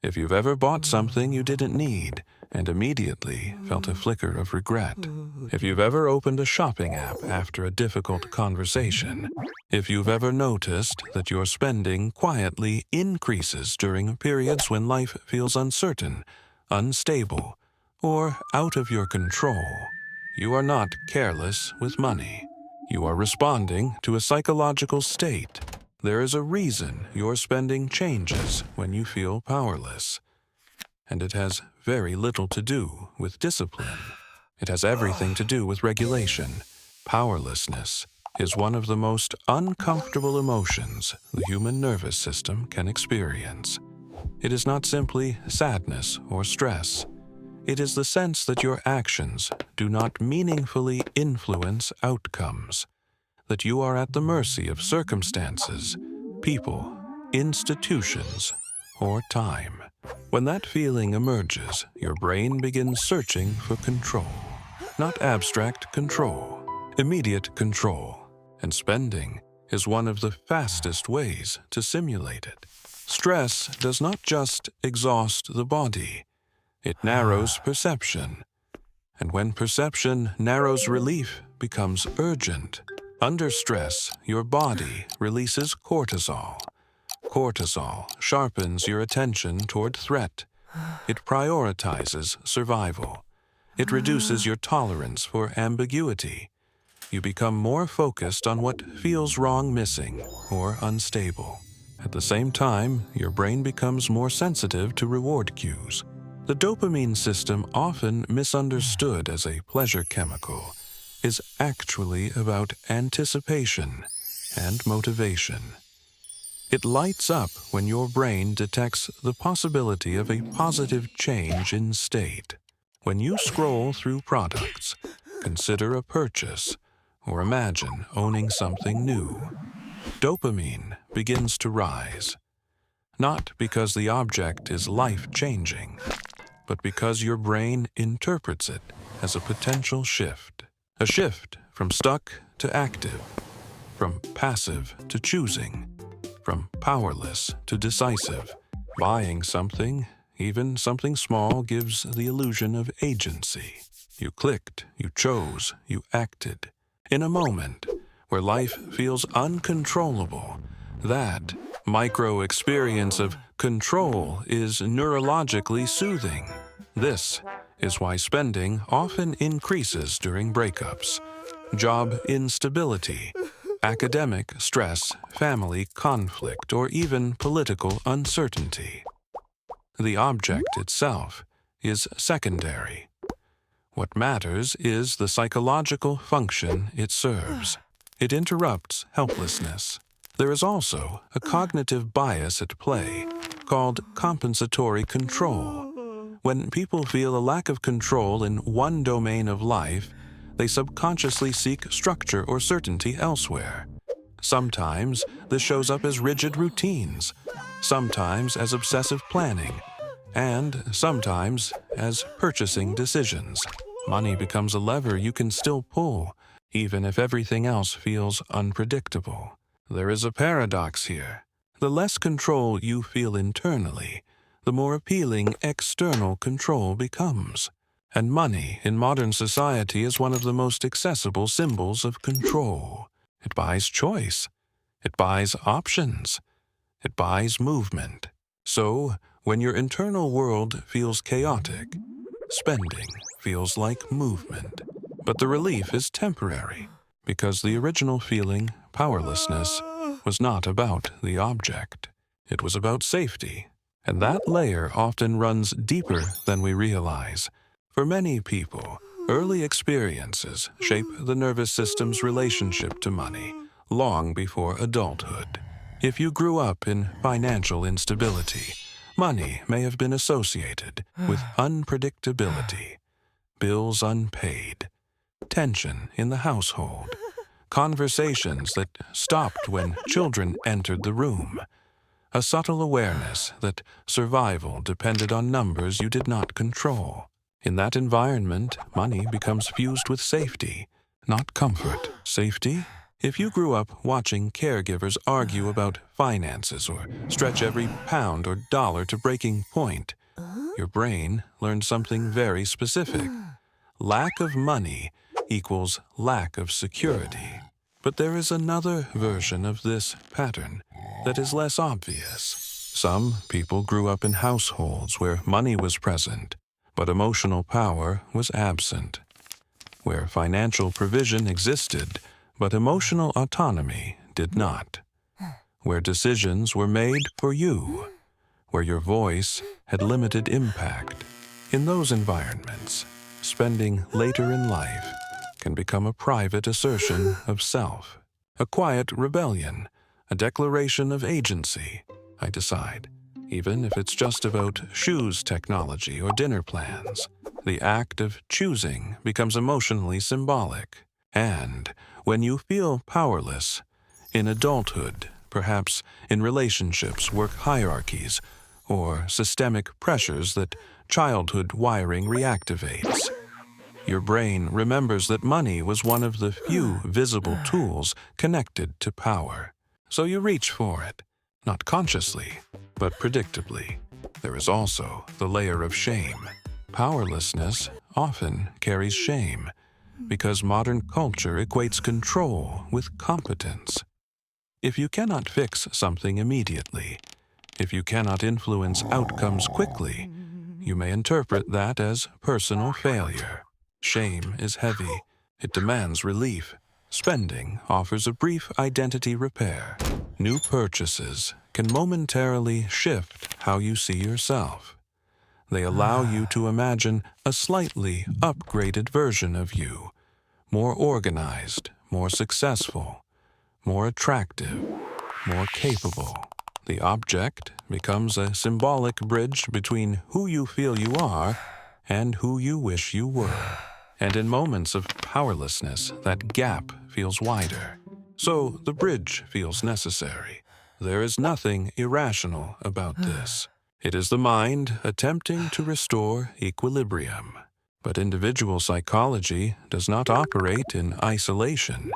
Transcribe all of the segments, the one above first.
If you've ever bought something you didn't need and immediately felt a flicker of regret. If you've ever opened a shopping app after a difficult conversation. If you've ever noticed that your spending quietly increases during periods when life feels uncertain, unstable, or out of your control. You are not careless with money. You are responding to a psychological state. There is a reason your spending changes when you feel powerless. And it has very little to do with discipline. It has everything to do with regulation. Powerlessness is one of the most uncomfortable emotions the human nervous system can experience. It is not simply sadness or stress. It is the sense that your actions do not meaningfully influence outcomes, that you are at the mercy of circumstances, people, institutions, or time. When that feeling emerges, your brain begins searching for control. Not abstract control, immediate control. And spending is one of the fastest ways to simulate it. Stress does not just exhaust the body, it narrows perception. And when perception narrows, relief becomes urgent. Under stress, your body releases cortisol. Cortisol sharpens your attention toward threat. It prioritizes survival. It reduces your tolerance for ambiguity. You become more focused on what feels wrong, missing, or unstable. At the same time, your brain becomes more sensitive to reward cues. The dopamine system, often misunderstood as a pleasure chemical, is actually about anticipation and motivation. It lights up when your brain detects the possibility of a positive change in state. When you scroll through products, consider a purchase, or imagine owning something new, dopamine begins to rise. Not because the object is life-changing, but because your brain interprets it as a potential shift. A shift from stuck to active, from passive to choosing, from powerless to decisive. Buying something, even something small, gives the illusion of agency. You clicked, you chose, you acted. In a moment where life feels uncontrollable, that micro-experience of control is neurologically soothing. This is why spending often increases during breakups, job instability, academic stress, family conflict, or even political uncertainty. The object itself is secondary. What matters is the psychological function it serves. It interrupts helplessness. There is also a cognitive bias at play called compensatory control. When people feel a lack of control in one domain of life, they subconsciously seek structure or certainty elsewhere. Sometimes this shows up as rigid routines, sometimes as obsessive planning, and sometimes as purchasing decisions. Money becomes a lever you can still pull, even if everything else feels unpredictable. There is a paradox here. The less control you feel internally, the more appealing external control becomes. And money in modern society is one of the most accessible symbols of control. It buys choice. It buys options. It buys movement. So, when your internal world feels chaotic, spending feels like movement. But the relief is temporary, because the original feeling, powerlessness, was not about the object. It was about safety. And that layer often runs deeper than we realize. For many people, early experiences shape the nervous system's relationship to money long before adulthood. If you grew up in financial instability, money may have been associated with unpredictability, bills unpaid, tension in the household, conversations that stopped when children entered the room, a subtle awareness that survival depended on numbers you did not control. In that environment, money becomes fused with safety, not comfort. Safety? If you grew up watching caregivers argue about finances or stretch every pound or dollar to breaking point, your brain learned something very specific. Lack of money equals lack of security. But there is another version of this pattern that is less obvious. Some people grew up in households where money was present, but emotional power was absent. Where financial provision existed, but emotional autonomy did not. Where decisions were made for you. Where your voice had limited impact. In those environments, spending later in life can become a private assertion of self, a quiet rebellion, a declaration of agency. I decide, even if it's just about shoes technology or dinner plans. The act of choosing becomes emotionally symbolic. And when you feel powerless, in adulthood, perhaps in relationships, work hierarchies, or systemic pressures that childhood wiring reactivates, your brain remembers that money was one of the few visible tools connected to power. So you reach for it, not consciously, but predictably. There is also the layer of shame. Powerlessness often carries shame, because modern culture equates control with competence. If you cannot fix something immediately, if you cannot influence outcomes quickly, you may interpret that as personal failure. Shame is heavy. It demands relief. Spending offers a brief identity repair. New purchases can momentarily shift how you see yourself. They allow you to imagine a slightly upgraded version of you, more organized, more successful, more attractive, more capable. The object becomes a symbolic bridge between who you feel you are and who you wish you were. And in moments of powerlessness, that gap feels wider. So the bridge feels necessary. There is nothing irrational about this. It is the mind attempting to restore equilibrium. But individual psychology does not operate in isolation.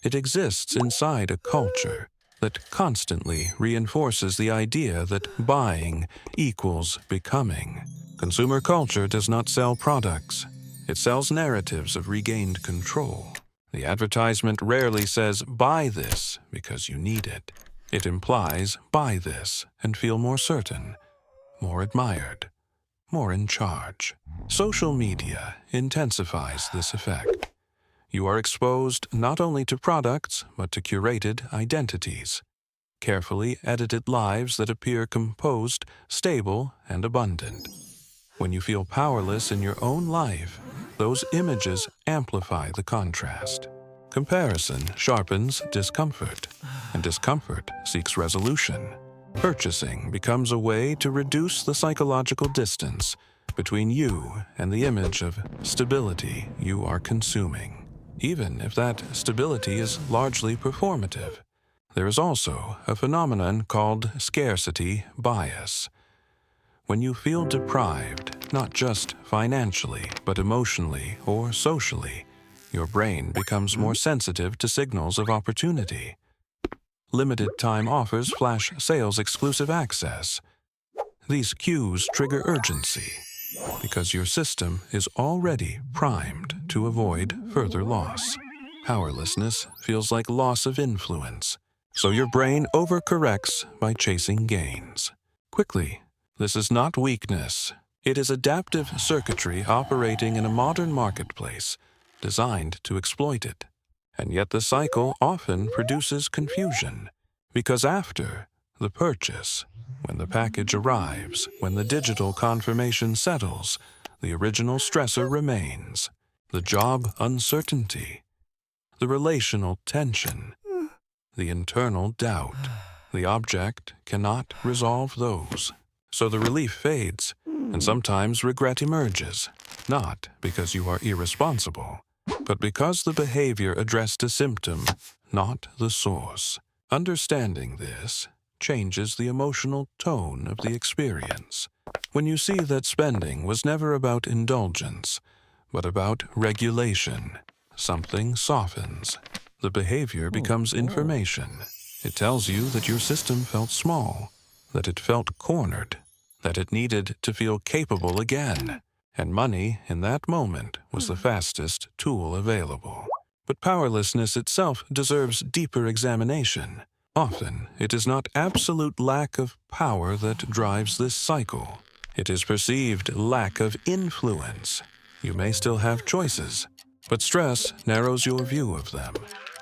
It exists inside a culture that constantly reinforces the idea that buying equals becoming. Consumer culture does not sell products. It sells narratives of regained control. The advertisement rarely says, "Buy this," because you need it. It implies, "Buy this," and feel more certain, more admired, more in charge. Social media intensifies this effect. You are exposed not only to products, but to curated identities, carefully edited lives that appear composed, stable, and abundant. When you feel powerless in your own life, those images amplify the contrast. Comparison sharpens discomfort, and discomfort seeks resolution. Purchasing becomes a way to reduce the psychological distance between you and the image of stability you are consuming. Even if that stability is largely performative, there is also a phenomenon called scarcity bias. When you feel deprived, not just financially, but emotionally or socially, your brain becomes more sensitive to signals of opportunity. Limited time offers flash sales exclusive access. These cues trigger urgency because your system is already primed to avoid further loss. Powerlessness feels like loss of influence, so your brain overcorrects by chasing gains. Quickly, this is not weakness. It is adaptive circuitry operating in a modern marketplace designed to exploit it. And yet the cycle often produces confusion, because after the purchase, when the package arrives, when the digital confirmation settles, the original stressor remains. The job uncertainty, the relational tension, the internal doubt. The object cannot resolve those. So the relief fades, and sometimes regret emerges, not because you are irresponsible, but because the behavior addressed a symptom, not the source. Understanding this changes the emotional tone of the experience. When you see that spending was never about indulgence, but about regulation, something softens. The behavior becomes information. It tells you that your system felt small, that it felt cornered, that it needed to feel capable again. And money, in that moment, was the fastest tool available. But powerlessness itself deserves deeper examination. Often, it is not absolute lack of power that drives this cycle. It is perceived lack of influence. You may still have choices, but stress narrows your view of them.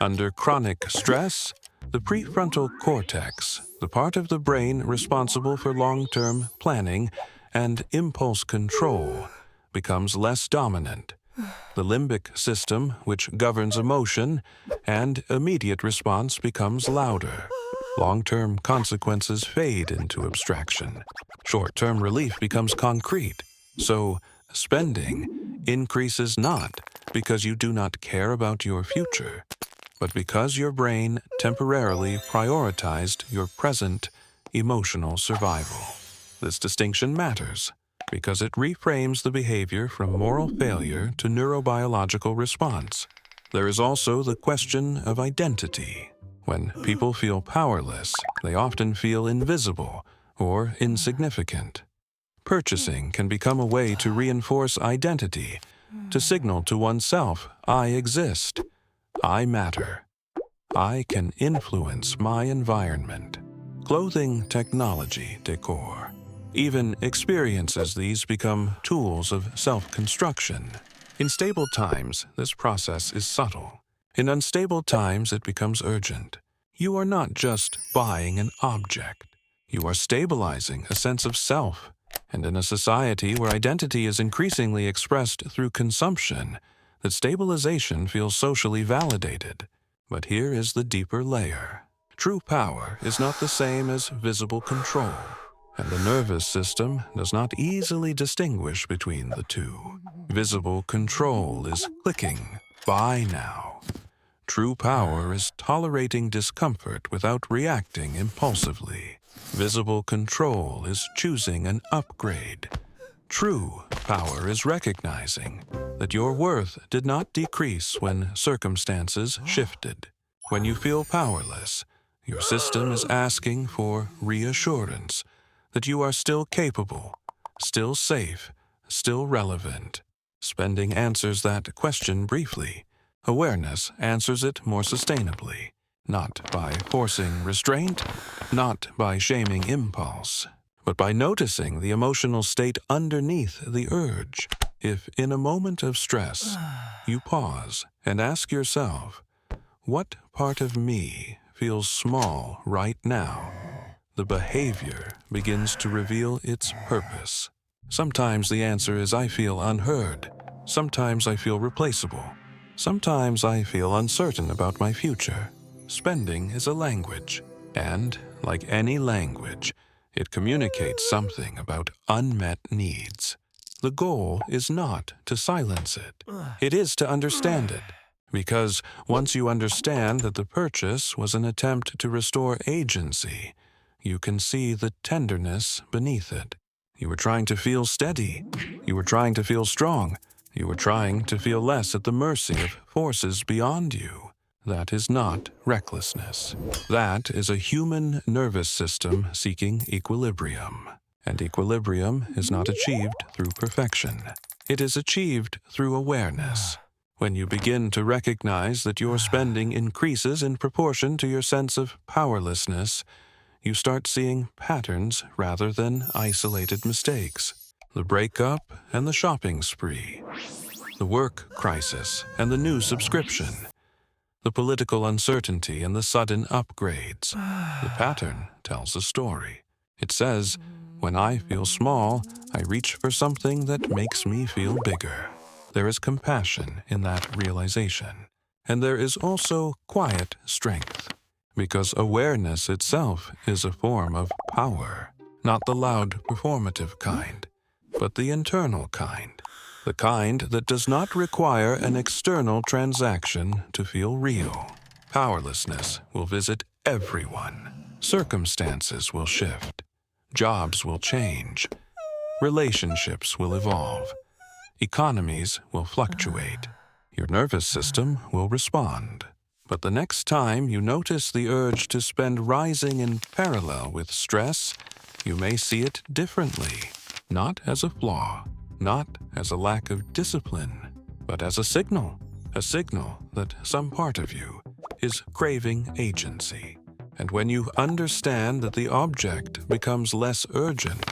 Under chronic stress, the prefrontal cortex, the part of the brain responsible for long-term planning and impulse control, becomes less dominant. The limbic system, which governs emotion and immediate response, becomes louder. Long-term consequences fade into abstraction. Short-term relief becomes concrete. So, spending increases not because you do not care about your future, but because your brain temporarily prioritized your present emotional survival. This distinction matters because it reframes the behavior from moral failure to neurobiological response. There is also the question of identity. When people feel powerless, they often feel invisible or insignificant. Purchasing can become a way to reinforce identity, to signal to oneself, I exist, I matter, I can influence my environment. Clothing, technology, decor. Even experiences these become tools of self-construction. In stable times, this process is subtle. In unstable times, it becomes urgent. You are not just buying an object. You are stabilizing a sense of self. And in a society where identity is increasingly expressed through consumption, that stabilization feels socially validated. But here is the deeper layer. True power is not the same as visible control. And the nervous system does not easily distinguish between the two. Visible control is clicking, buy now. True power is tolerating discomfort without reacting impulsively. Visible control is choosing an upgrade. True power is recognizing that your worth did not decrease when circumstances shifted. When you feel powerless, your system is asking for reassurance that you are still capable, still safe, still relevant. Spending answers that question briefly. Awareness answers it more sustainably, not by forcing restraint, not by shaming impulse, but by noticing the emotional state underneath the urge. If in a moment of stress, you pause and ask yourself, what part of me feels small right now? The behavior begins to reveal its purpose. Sometimes the answer is I feel unheard. Sometimes I feel replaceable. Sometimes I feel uncertain about my future. Spending is a language, and, like any language, it communicates something about unmet needs. The goal is not to silence it. It is to understand it. Because once you understand that the purchase was an attempt to restore agency, you can see the tenderness beneath it. You were trying to feel steady. You were trying to feel strong. You were trying to feel less at the mercy of forces beyond you. That is not recklessness. That is a human nervous system seeking equilibrium. And equilibrium is not achieved through perfection. It is achieved through awareness. When you begin to recognize that your spending increases in proportion to your sense of powerlessness, you start seeing patterns rather than isolated mistakes. The breakup and the shopping spree. The work crisis and the new subscription. The political uncertainty and the sudden upgrades. The pattern tells a story. It says, when I feel small, I reach for something that makes me feel bigger. There is compassion in that realization. And there is also quiet strength. Because awareness itself is a form of power, not the loud performative kind, but the internal kind, the kind that does not require an external transaction to feel real. Powerlessness will visit everyone. Circumstances will shift. Jobs will change. Relationships will evolve. Economies will fluctuate. Your nervous system will respond. But the next time you notice the urge to spend rising in parallel with stress, you may see it differently, not as a flaw, not as a lack of discipline, but as a signal that some part of you is craving agency. And when you understand that the object becomes less urgent,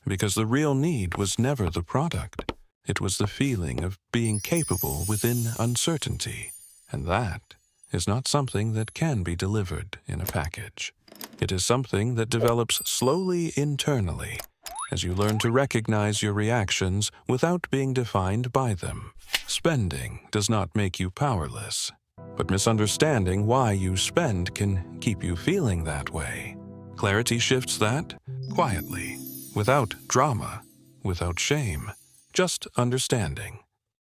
because the real need was never the product, it was the feeling of being capable within uncertainty, and that is not something that can be delivered in a package. It is something that develops slowly internally as you learn to recognize your reactions without being defined by them. Spending does not make you powerless, but misunderstanding why you spend can keep you feeling that way. Clarity shifts that quietly, without drama, without shame, just understanding.